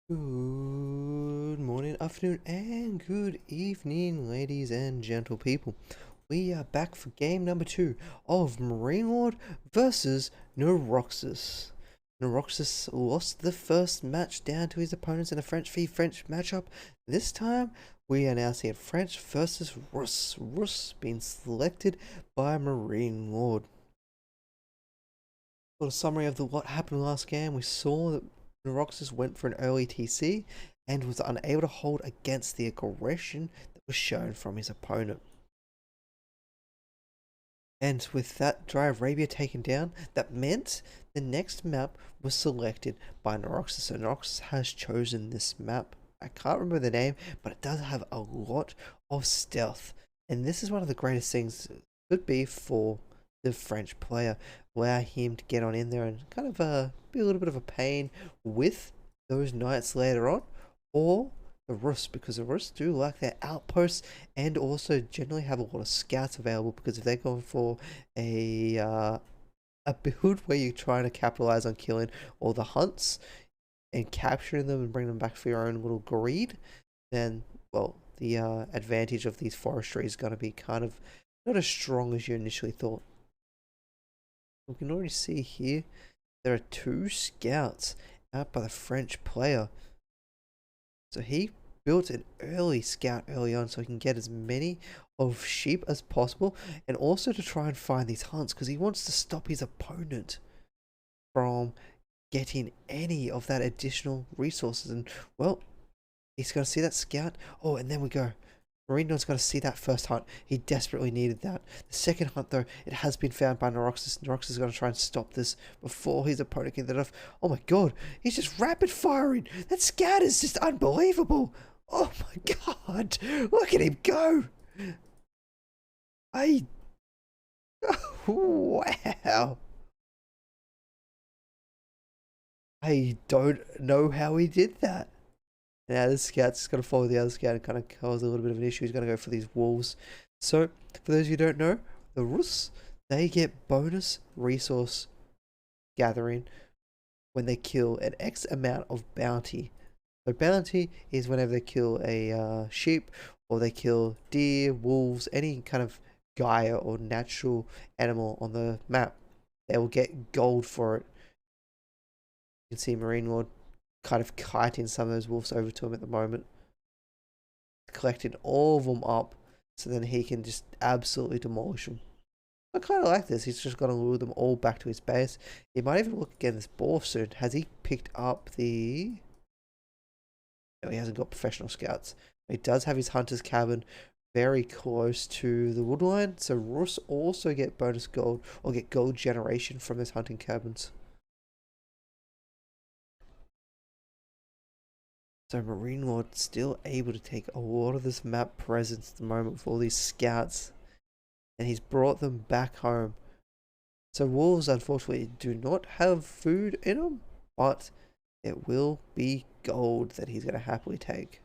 Good morning, afternoon, and good evening, ladies and gentle people. We are back for game number 2 of MarineLorD versus Niroxs. Niroxs lost the first match down to his opponents in a French v French matchup. This time, we are now seeing French versus Russ. Russ being selected by MarineLorD. For a summary of what happened last game, we saw that Niroxs went for an early TC and was unable to hold against the aggression that was shown from his opponent. And with that Dry Arabia taken down, that meant the next map was selected by Niroxs. So Niroxs has chosen this map. I can't remember the name, but it does have a lot of stealth. And this is one of the greatest things it could be for the French player. Allow him to get on in there and kind of be a little bit of a pain with those knights later on. Or the Rus, because the Rus do like their outposts and also generally have a lot of scouts available, because if they're going for a build where you're trying to capitalize on killing all the hunts and capturing them and bring them back for your own little greed, then, well, the advantage of these forestry is going to be kind of not as strong as you initially thought. We can already see here there are 2 scouts out by the French player. So he built an early scout early on so he can get as many of sheep as possible, and also to try and find these hunts because he wants to stop his opponent from getting any of that additional resources. And well, he's going to see that scout. Oh, and then we go. MarineLorD's got to see that first hunt. He desperately needed that. The second hunt, though, it has been found by Niroxs. Niroxs is going to try and stop this before his opponent can get it off. Oh my god, he's just rapid firing. That scout is just unbelievable. Oh my god, look at him go. Wow. I don't know how he did that. Now this scout's going to follow the other scout and kind of cause a little bit of an issue. He's going to go for these wolves. So, for those of you who don't know, the Rus, they get bonus resource gathering when they kill an X amount of bounty. So bounty is whenever they kill a sheep, or they kill deer, wolves, any kind of Gaia or natural animal on the map. They will get gold for it. You can see MarineLorD kind of kiting some of those wolves over to him at the moment, collecting all of them up so then he can just absolutely demolish them. I kind of like this. He's just going to lure them all back to his base. He might even look again this boar soon. Has he picked up the... No, he hasn't got professional scouts. He does have his hunter's cabin very close to the woodline, so Rus also get bonus gold, or get gold generation from those hunting cabins. So MarineLorD still able to take a lot of this map presence at the moment with all these scouts, and he's brought them back home. So wolves unfortunately do not have food in them, but it will be gold that he's going to happily take.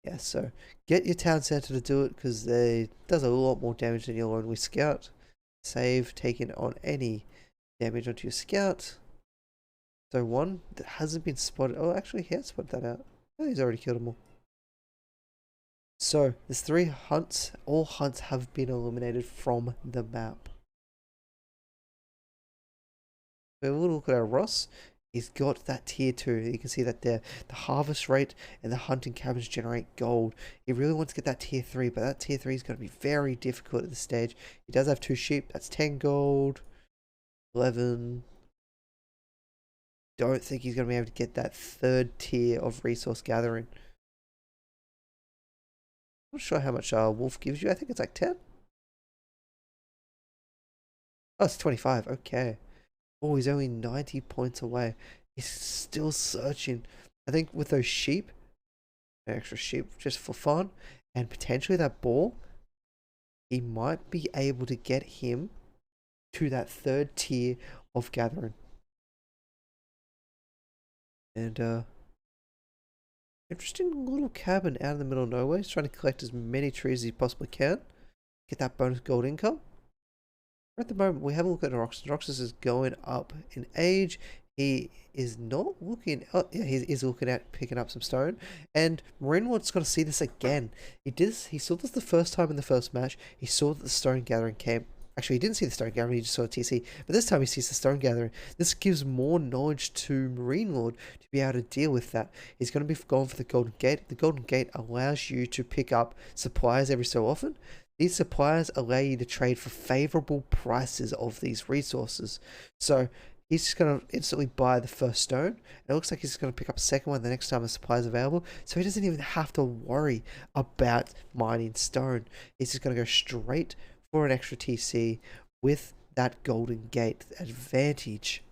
Yeah, so get your town center to do it, because they does a lot more damage than your lonely scout. Save taking on any damage onto your scout. So one that hasn't been spotted. Oh, actually, he has spotted that out. Oh, he's already killed them all. So there's 3 hunts. All hunts have been eliminated from the map. So we'll look at our Ross. He's got that tier 2. You can see that there. The harvest rate and the hunting cabins generate gold. He really wants to get that tier 3, but that tier 3 is going to be very difficult at this stage. He does have 2 sheep. That's 10 gold. 11. Don't think he's going to be able to get that 3rd tier of resource gathering. I'm not sure how much wolf gives you. I think it's like 10. Oh, it's 25. Okay. Oh, he's only 90 points away. He's still searching. I think with those sheep, extra sheep just for fun, and potentially that boar, he might be able to get him to that 3rd tier of gathering. And interesting little cabin out in the middle of nowhere. He's trying to collect as many trees as he possibly can. Get that bonus gold income. At the moment, we have a look at Niroxs. Niroxs is going up in age. He is not looking. Oh, yeah, he is looking at picking up some stone. And MarineLorD's got to see this again. He did. He saw this the first time in the first match. He saw that the stone gathering came. Actually, he didn't see the stone gathering. He just saw a TC. But this time he sees the stone gathering. This gives more knowledge to MarineLorD to be able to deal with that. He's going to be going for the Golden Gate. The Golden Gate allows you to pick up supplies every so often. These supplies allow you to trade for favorable prices of these resources. So he's just going to instantly buy the first stone. And it looks like he's going to pick up a second one the next time the supply is available. So he doesn't even have to worry about mining stone. He's just going to go straight for an extra TC with that Golden Gate advantage.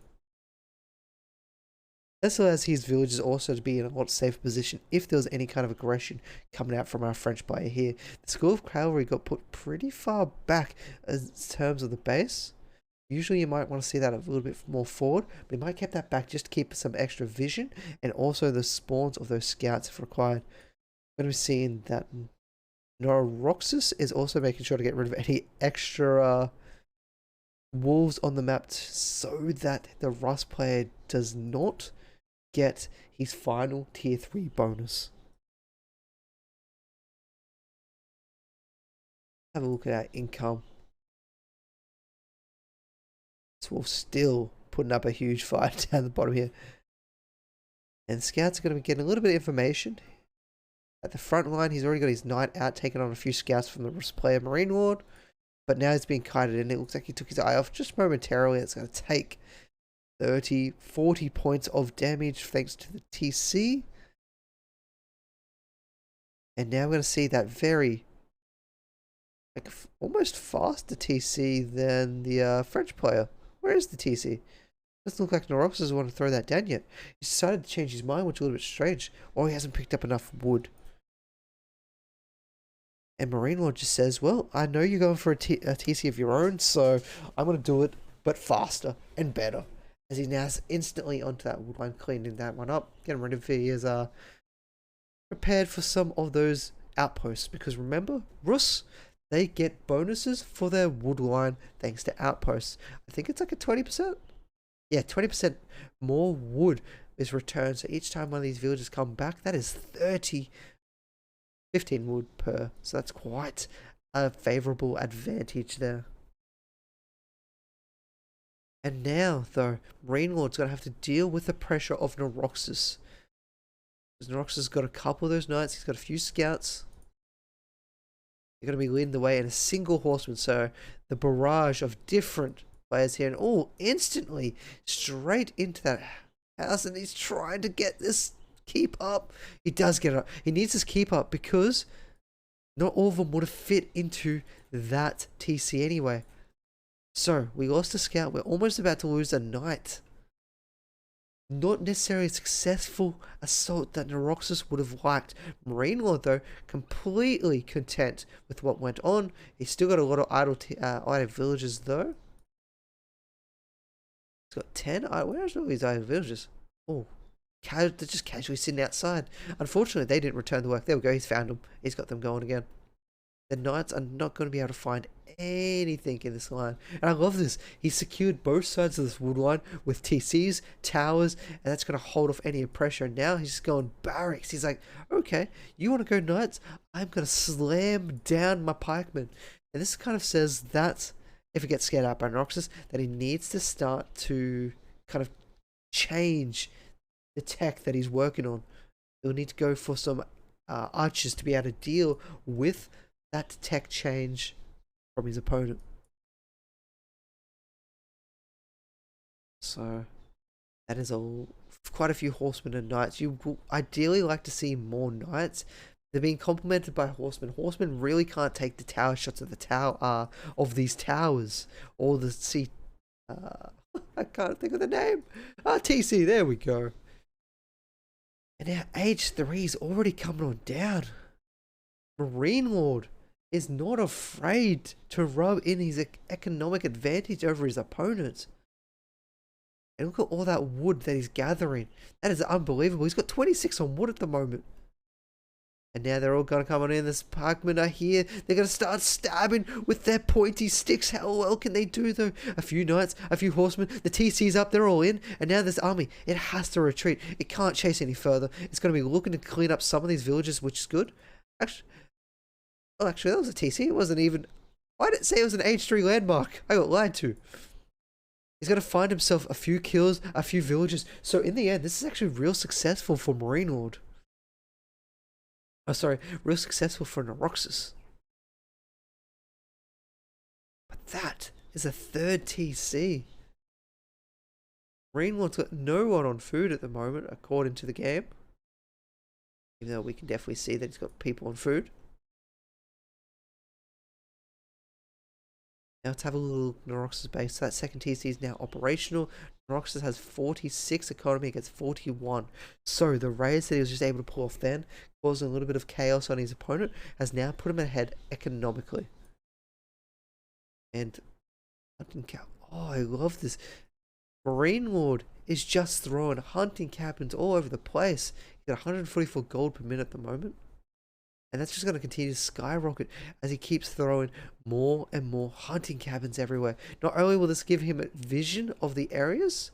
This allows his villagers also to be in a lot safer position if there was any kind of aggression coming out from our French player here. The School of Cavalry got put pretty far back in terms of the base. Usually you might want to see that a little bit more forward, but you might keep that back just to keep some extra vision and also the spawns of those scouts if required. We're going to be seeing that Niroxs is also making sure to get rid of any extra wolves on the map so that the Rust player does not get his final tier 3 bonus. Have a look at our income. This wolf still putting up a huge fight down the bottom here. And scouts are going to be getting a little bit of information. At the front line, he's already got his knight out, taking on a few scouts from the Rust player MarineLorD. But now he's being kited in. It looks like he took his eye off just momentarily. It's going to take 30, 40 points of damage thanks to the TC. And now we're going to see that very, like, almost faster TC than the French player. Where is the TC? Doesn't look like Niroxs doesn't want to throw that down yet. He's decided to change his mind, which is a little bit strange. Or he hasn't picked up enough wood. And MarineLorD just says, well, I know you're going for a TC of your own, so I'm going to do it, but faster and better. As he now instantly onto that wood line, cleaning that one up, getting rid of his prepared for some of those outposts. Because remember, Rus, they get bonuses for their wood line thanks to outposts. I think it's like a 20%. Yeah, 20% more wood is returned. So each time one of these villagers come back, that is 15 wood per. So that's quite a favorable advantage there. And now, though, MarineLorD's going to have to deal with the pressure of Niroxs. Because Niroxs has got a couple of those knights. He's got a few scouts. They're going to be leading the way in a single horseman. So the barrage of different players here. And all instantly straight into that house. And he's trying to get this keep up. He does get it up. He needs this keep up because not all of them would have fit into that TC anyway. So, we lost a scout. We're almost about to lose a knight. Not necessarily a successful assault that Niroxs would have liked. MarineLorD, though, completely content with what went on. He's still got a lot of idle villages, though. He's got 10. Where's all these idle villages? Oh, they're just casually sitting outside. Unfortunately, they didn't return the work. There we go. He's found them. He's got them going again. The knights are not going to be able to find anything in this line. And I love this. He secured both sides of this wood line with TCs, towers, and that's going to hold off any pressure. And now he's just going barracks. He's like, okay, you want to go knights? I'm going to slam down my pikemen. And this kind of says that if he gets scared out by Niroxs, that he needs to start to kind of change the tech that he's working on. He'll need to go for some archers to be able to deal with that tech change from his opponent. So that is quite a few horsemen and knights. You will ideally like to see more knights. They're being complemented by horsemen. Horsemen really can't take the tower shots of the tower of these towers or the sea. I can't think of the name. TC. There we go. And now age 3 is already coming on down. MarineLorD is not afraid to rub in his economic advantage over his opponents. And look at all that wood that he's gathering. That is unbelievable. He's got 26 on wood at the moment. And now they're all gonna come on in. This pikemen are here. They're gonna start stabbing with their pointy sticks. How well can they do though? A few knights, a few horsemen. The TC's up. They're all in. And now this army, it has to retreat. It can't chase any further. It's gonna be looking to clean up some of these villages, which is good. Actually, that was a TC. It wasn't even. Why did it say it was an H3 landmark? I got lied to. He's gonna find himself a few kills, a few villages. So in the end, this is actually real successful for MarineLorD. Oh, sorry, real successful for Niroxs. But that is a third TC. MarineLorD's got no one on food at the moment, according to the game. Even though we can definitely see that he's got people on food. Now let's have a little Niroxs base. So that second TC is now operational. Niroxs has 46 economy against 41. So the raids that he was just able to pull off then, causing a little bit of chaos on his opponent, has now put him ahead economically. And oh, I love this. MarineLorD is just throwing hunting cabins all over the place. He's got 144 gold per minute at the moment. And that's just going to continue to skyrocket as he keeps throwing more and more hunting cabins everywhere. Not only will this give him a vision of the areas,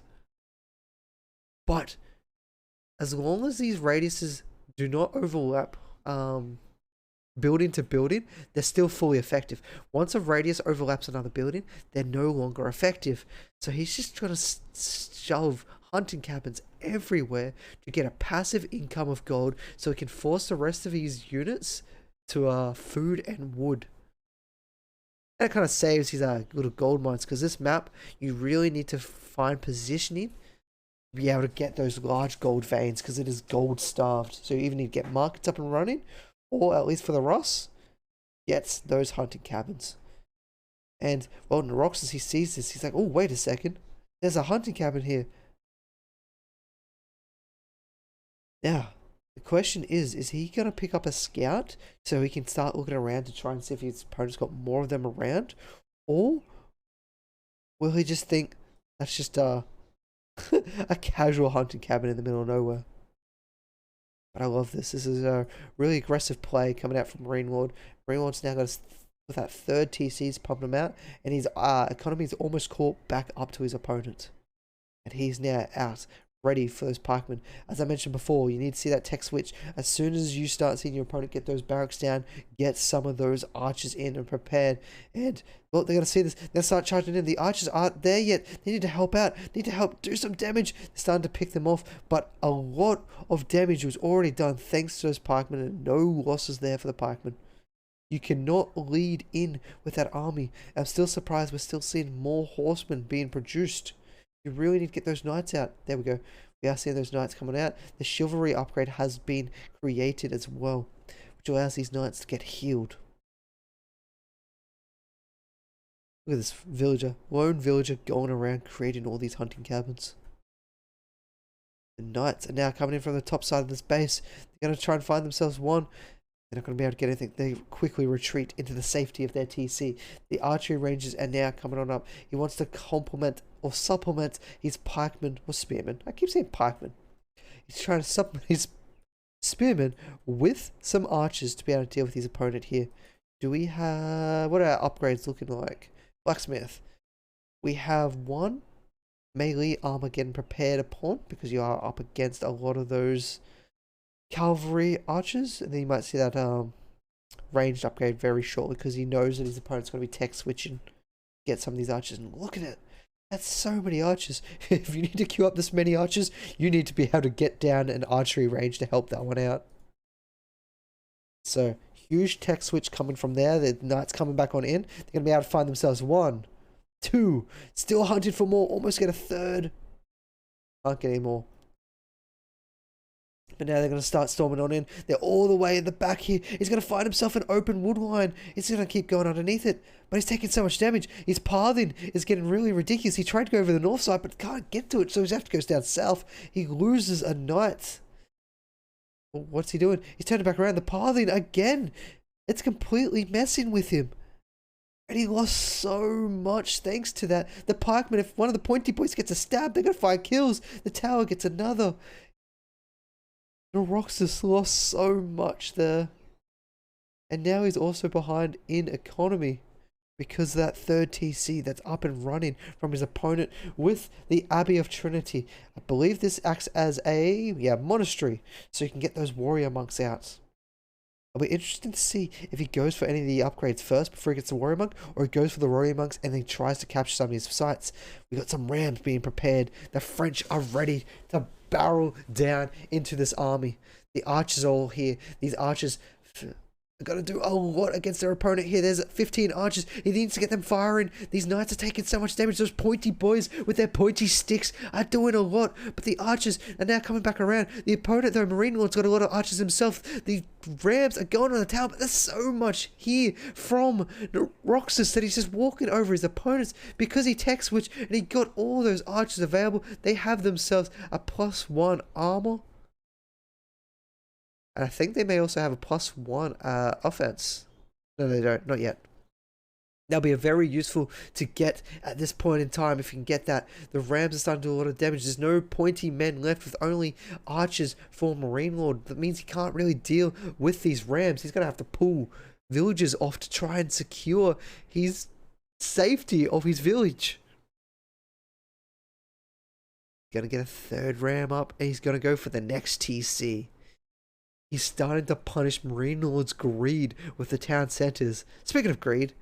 but as long as these radiuses do not overlap building to building, they're still fully effective. Once a radius overlaps another building, they're no longer effective. So he's just trying to shove hunting cabins everywhere to get a passive income of gold so he can force the rest of his units to food and wood. And it kind of saves his little gold mines, because this map, you really need to find positioning to be able to get those large gold veins, because it is gold starved. So you even need to get markets up and running, or at least for the Ross, gets those hunting cabins. And well, Niroxs, as he sees this, he's like, oh, wait a second, there's a hunting cabin here. Now, the question is he going to pick up a scout so he can start looking around to try and see if his opponent's got more of them around? Or will he just think that's just a casual hunting cabin in the middle of nowhere? But I love this. This is a really aggressive play coming out from MarineLorD. MarineLorD's now got with that third TC's pumping him out, and his economy is almost caught back up to his opponent. And he's now out, ready for those pikemen. As I mentioned before, you need to see that tech switch. As soon as you start seeing your opponent get those barracks down, get some of those archers in and prepared. And, well, they're going to see this. They'll start charging in. The archers aren't there yet. They need to help out. They need to help do some damage. They're starting to pick them off. But a lot of damage was already done thanks to those pikemen, and no losses there for the pikemen. You cannot lead in with that army. I'm still surprised we're still seeing more horsemen being produced. You really need to get those knights out. There we go. We are seeing those knights coming out. The chivalry upgrade has been created as well, which allows these knights to get healed. Look at this villager, lone villager going around creating all these hunting cabins. The knights are now coming in from the top side of this base. They're going to try and find themselves one. They're not going to be able to get anything. They quickly retreat into the safety of their TC. The archery ranges are now coming on up. He wants to complement or supplement his pikemen or spearmen. I keep saying pikemen. He's trying to supplement his spearmen with some archers to be able to deal with his opponent here. Do we have... what are our upgrades looking like? Blacksmith. We have one melee armor getting prepared upon, because you are up against a lot of those cavalry archers, and then you might see that ranged upgrade very shortly, because he knows that his opponent's going to be tech switching, get some of these archers. And look at it, that's so many archers. If you need to queue up this many archers, you need to be able to get down an archery range to help that one out. So huge tech switch coming from there. The knights coming back on in. They're going to be able to find themselves one, two, still hunting for more, almost get a third. Can't get any more. But now they're going to start storming on in. They're all the way in the back here. He's going to find himself an open wood line. He's going to keep going underneath it. But he's taking so much damage. His pathing is getting really ridiculous. He tried to go over the north side, but can't get to it. So he has to go down south. He loses a knight. Well, what's he doing? He's turning back around. The pathing again. It's completely messing with him. And he lost so much thanks to that. The pikemen, if one of the pointy boys gets a stab, they're going to find kills. The tower gets another. Niroxs lost so much there. And now he's also behind in economy because that third TC that's up and running from his opponent with the Abbey of Trinity. I believe this acts as a monastery, so you can get those warrior monks out. It'll be interesting to see if he goes for any of the upgrades first before he gets the warrior monk, or he goes for the warrior monks and then tries to capture some of his sites. We got some rams being prepared. The French are ready to barrel down into this army. The archers are all here. These archers are going to do a lot against their opponent here. There's 15 archers. He needs to get them firing. These knights are taking so much damage. Those pointy boys with their pointy sticks are doing a lot. But the archers are now coming back around. The opponent, though, MarineLorD's got a lot of archers himself. The rams are going on the tower. But there's so much here from Niroxs that he's just walking over his opponents because he tech switched and he got all those archers available. They have themselves a +1 armor. And I think they may also have a +1 offense. No, they don't. Not yet. That'll be a very useful to get at this point in time if you can get that. The rams are starting to do a lot of damage. There's no pointy men left with only archers for MarineLorD. That means he can't really deal with these rams. He's going to have to pull villagers off to try and secure his safety of his village. He's going to get a third ram up and he's going to go for the next TC. He's starting to punish MarineLorD's greed with the town centers. Speaking of greed,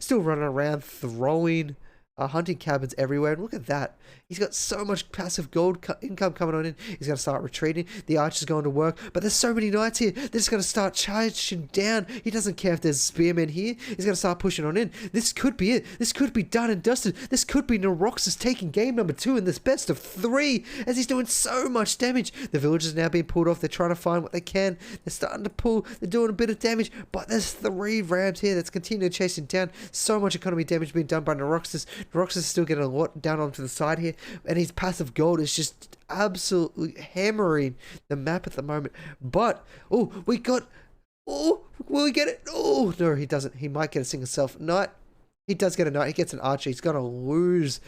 still running around throwing hunting cabins everywhere. And look at that. He's got so much passive gold income coming on in. He's going to start retreating. The archer's going to work. But there's so many knights here. They're just going to start charging down. He doesn't care if there's spearmen here. He's going to start pushing on in. This could be it. This could be done and dusted. This could be Niroxs taking game number 2 in this best of 3 as he's doing so much damage. The villagers are now being pulled off. They're trying to find what they can. They're starting to pull. They're doing a bit of damage. But there's 3 rams here that's continuing chasing down. So much economy damage being done by Niroxs. Niroxs is still getting a lot down onto the side here. And his passive gold is just absolutely hammering the map at the moment. But, will we get it? Oh, no, he doesn't. He might get a single self knight. He does get a knight. He gets an archer. He's going to lose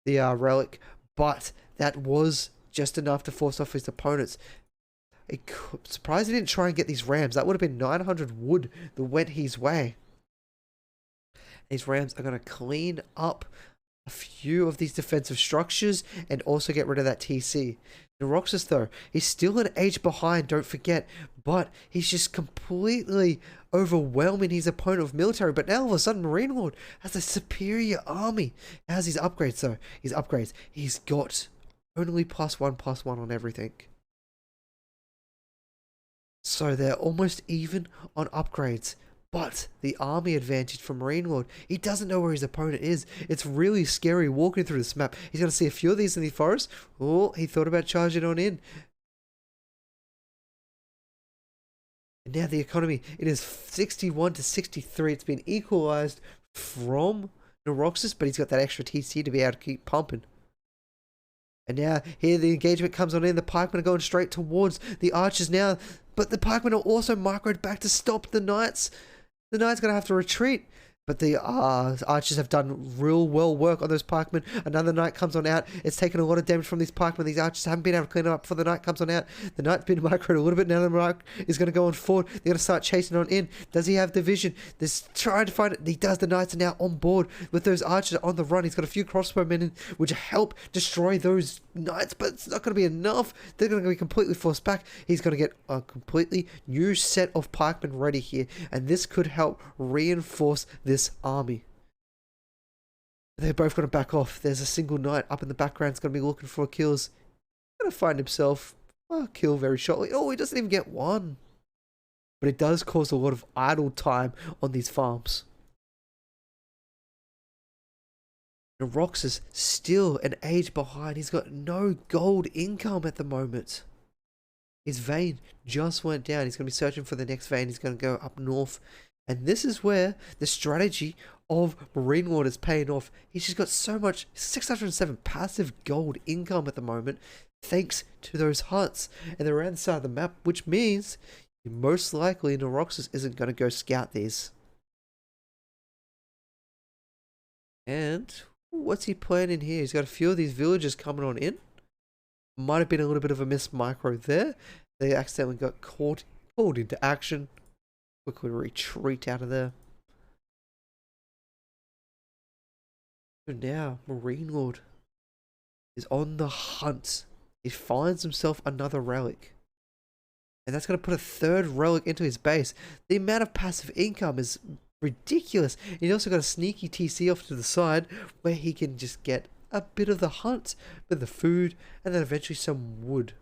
the relic. But that was just enough to force off his opponents. Surprised he didn't try and get these rams. That would have been 900 wood that went his way. These rams are going to clean up a few of these defensive structures and also get rid of that TC. Niroxs, though, he's still an age behind, don't forget, but he's just completely overwhelming his opponent with military. But now all of a sudden MarineLorD has a superior army. How's his upgrades, though? His upgrades, he's got only +1/+1 on everything. So they're almost even on upgrades. But the army advantage for MarineLorD, he doesn't know where his opponent is. It's really scary walking through this map. He's going to see a few of these in the forest. Oh, he thought about charging on in. And now the economy, it is 61 to 63. It's been equalized from Niroxs, but he's got that extra TC to be able to keep pumping. And now here the engagement comes on in. The pikemen are going straight towards the archers now. But the pikemen are also microed back to stop the knights. The knight's going to have to retreat. But the archers have done real well work on those pikemen. Another knight comes on out. It's taken a lot of damage from these pikemen. These archers haven't been able to clean it up before the knight comes on out. The knight's been microed a little bit. Now the knight is going to go on forward. They're going to start chasing on in. Does he have the vision? They're trying to find it. He does. The knights are now on board with those archers on the run. He's got a few crossbowmen in, which help destroy those knights, but it's not going to be enough. They're going to be completely forced back. He's going to get a completely new set of pikemen ready here, and this could help reinforce this army. They're both going to back off. There's a single knight up in the background. He's going to be looking for kills. He's going to find himself a kill very shortly. Oh, he doesn't even get one. But it does cause a lot of idle time on these farms. Niroxs is still an age behind. He's got no gold income at the moment. His vein just went down. He's going to be searching for the next vein. He's going to go up north. And this is where the strategy of MarineLorD is paying off. He's just got so much, 607 passive gold income at the moment, thanks to those huts. And they're around the side of the map, which means most likely Niroxs isn't going to go scout these. And what's he planning here? He's got a few of these villagers coming on in. Might have been a little bit of a miss micro there. They accidentally got called into action. Quickly retreat out of there. So now, MarineLorD is on the hunt. He finds himself another relic. And that's going to put a third relic into his base. The amount of passive income is ridiculous. He also got a sneaky TC off to the side where he can just get a bit of the hunt, a bit of the food, and then eventually some wood.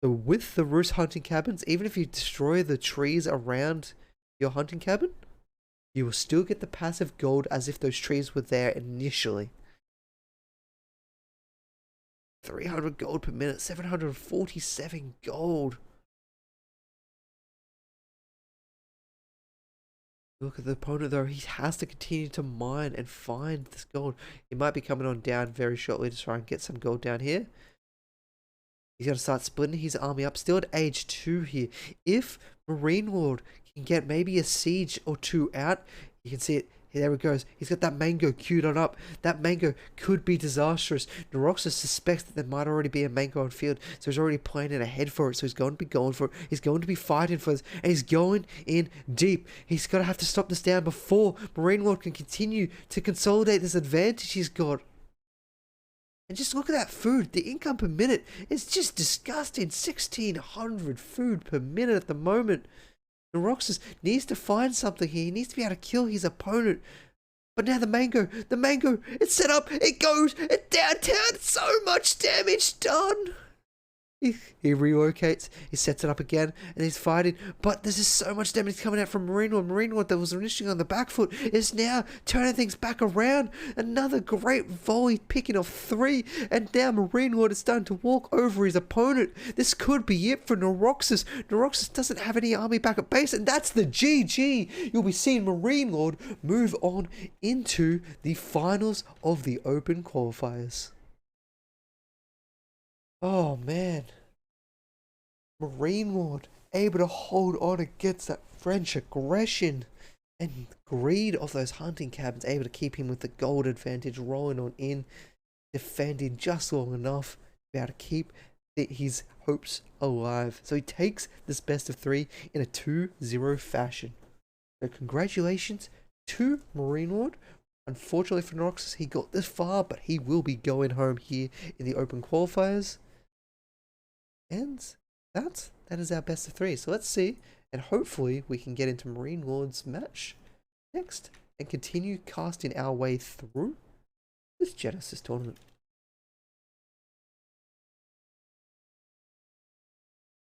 So with the roost hunting cabins, even if you destroy the trees around your hunting cabin, you will still get the passive gold as if those trees were there initially. 300 gold per minute, 747 gold. Look at the opponent though, he has to continue to mine and find this gold. He might be coming on down very shortly to try and get some gold down here. He's got to start splitting his army up. Still at age 2 here. If MarineLorD can get maybe a siege or 2 out, you can see it. There it goes. He's got that mango queued on up. That mango could be disastrous. Niroxs suspects that there might already be a mango on field, so he's already planning ahead for it. So he's going to be going for it. He's going to be fighting for this, and he's going in deep. He's going to have to stop this down before MarineLorD can continue to consolidate this advantage he's got. And just look at that food. The income per minute is just disgusting. 1,600 food per minute at the moment. Niroxs needs to find something here. He needs to be able to kill his opponent. But now the mango, it's set up, it goes, it's downtown, so much damage done. He relocates, he sets it up again, and he's fighting. But there's just so much damage coming out from MarineLorD. MarineLorD that was initially on the back foot is now turning things back around. Another great volley picking off 3, and now MarineLorD is starting to walk over his opponent. This could be it for Niroxs. Niroxs doesn't have any army back at base, and that's the GG. You'll be seeing MarineLorD move on into the finals of the Open qualifiers. Oh man, MarineLorD able to hold on against that French aggression and greed of those hunting cabins, able to keep him with the gold advantage, rolling on in, defending just long enough to be able to keep his hopes alive. So he takes this best of 3 in a 2-0 fashion. So congratulations to MarineLorD. Unfortunately for Niroxs, he got this far, but he will be going home here in the Open qualifiers. And that is our best of 3. So let's see, and hopefully we can get into MarineLorD's match next and continue casting our way through this Genesis tournament.